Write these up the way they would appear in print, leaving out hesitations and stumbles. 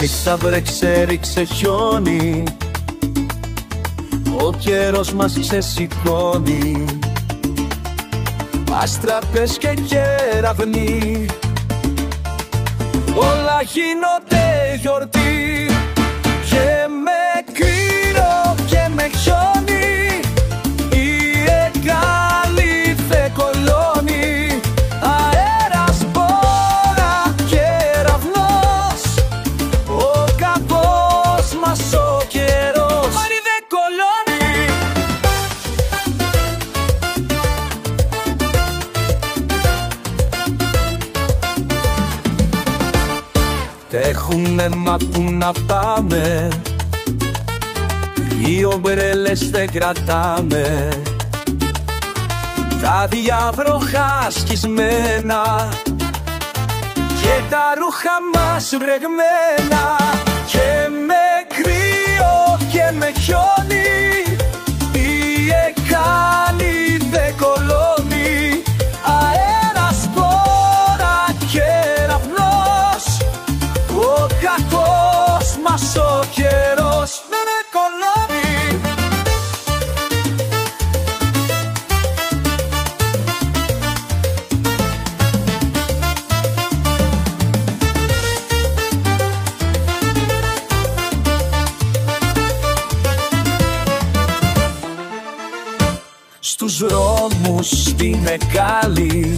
Ίσα βρέξε ρίξε χιόνι, ο καιρός μας ξεσηκώνει. Άστραπες και κεραυνοί, όλα γίνονται γιορτή. Και με κρύο και με χιόνι, η εγκάλη θε κολώνει. Αέρας, μπόρα, κεραυνός, ο καπός μας ο καιρός. Μάρι δε κολώνει. Έχουνε μα που να πάμε, οι ομπρέλες δεν κρατάμε. Τα διαβροχά σκισμένα και τα ρούχα μας βρεγμένα. Και με κρύο και με χιόνι, η εκάλη δεν κολώνει. Αέρας, μπόρα, κεραυνός, ο κακός μας ο καιρός δεν κολώνει. Στους δρόμους στη Μεγάλη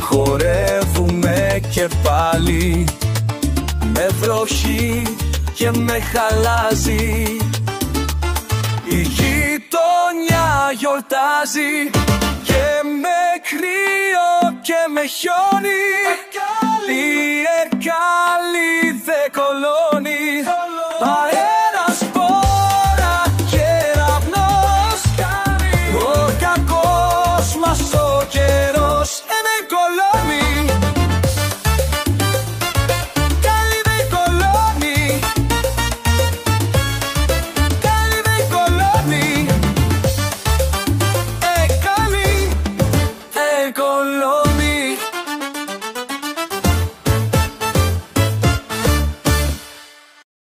χορεύουμε και πάλι, με βροχή και με χαλάζει. Η γειτονιά γιορτάζει και με κρύο και με χιόνι.